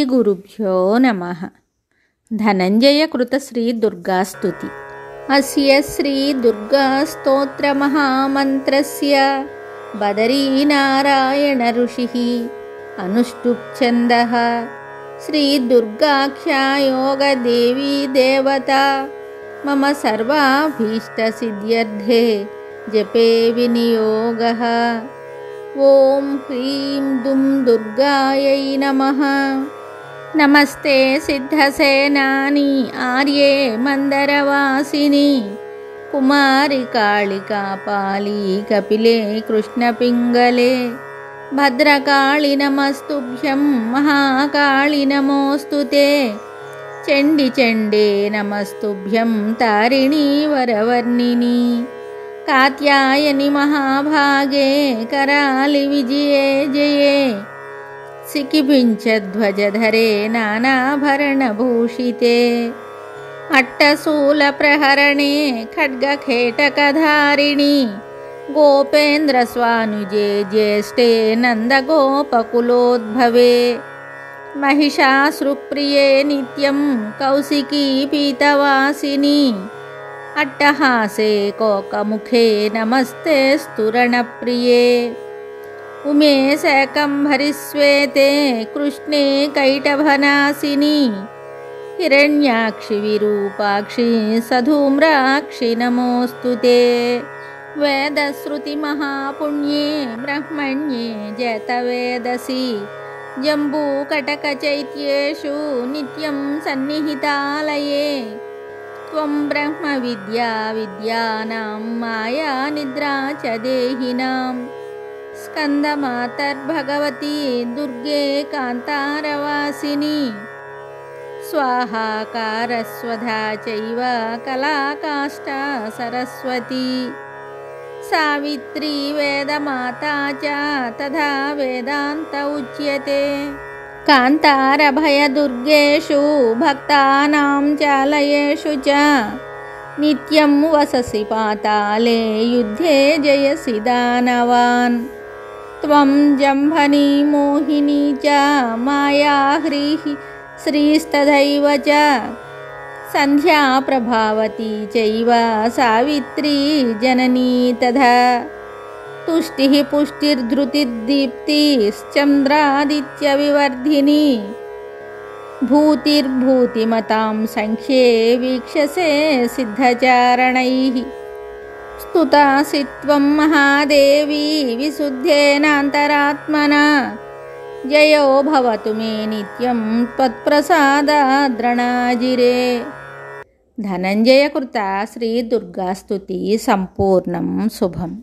श्रीगुरुभ्यो नमः। धनञ्जयकृत श्रीदुर्गास्तुति। अस्य श्रीदुर्गास्तोत्रमहामन्त्रस्य बदरीनारायण ऋषिः अनुष्टुप् श्रीदुर्गाख्या योगदेवी देवता मम सर्वाभीष्टसिद्ध्यर्थे जपे विनियोगः। ॐ ह्रीं दुं दुर्गायै नमः। नमस्ते सिद्धसेनानी आर्ये मंदरवासिनी कुमारी कालिकापाली कपिले कृष्णपिंगले भद्रकाळि नमस्तुभ्यं महाकाळि नमोऽस्तुते चण्डी चण्डे नमस्तुभ्यं तारिणी वरवर्णिनी कात्यायनि महाभागे करालि विजये जये सिकिपिञ्चध्वजधरे नानाभरणभूषिते अट्टशूलप्रहरणे खड्गखेटकधारिणि गोपेन्द्रस्वानुजे ज्येष्ठे नन्दगोपकुलोद्भवे महिषासुरप्रिये नित्यं कौशिकी पीतवासिनी अट्टहासे कोकमुखे नमस्ते स्तुरणप्रिये उमे शैकम्भरिश्वेते कृष्णे कैटभनासिनी हिरण्याक्षि विरूपाक्षि सधूम्राक्षि नमोऽस्तुते वेदश्रुतिमहापुण्ये ब्रह्मण्ये जयतवेदसि जम्बूकटकचैत्येषु नित्यं सन्निहितालये त्वं ब्रह्मविद्या विद्यानां माया निद्रा च देहिनां स्कन्दमातर्भगवती दुर्गे कान्तारवासिनी स्वाहाकारस्वधा चैव कलाकाष्ठा सरस्वती सावित्री वेदमाता च तथा वेदान्त उच्यते कान्तारभयदुर्गेषु भक्तानां चालयेषु च नित्यं वससि पाताले युद्धे जयसि दानवान् त्वं जम्भनी मोहिनी च माया ह्रीः श्रीस्तथैव च सन्ध्या प्रभावती चैव सावित्री जननी तथा तुष्टिः पुष्टिर्धृतिर्दीप्तिश्चन्द्रादित्यविवर्धिनी भूतिर्भूतिमतां संख्ये वीक्षसे सिद्धचारणैः स्तुतासि त्वं महादेवी विशुद्धेनान्तरात्मना जयो भवतु मे नित्यं त्वत्प्रसादाद्रणाजिरे। धनञ्जयकृता श्रीदुर्गास्तुति सम्पूर्णं शुभम्।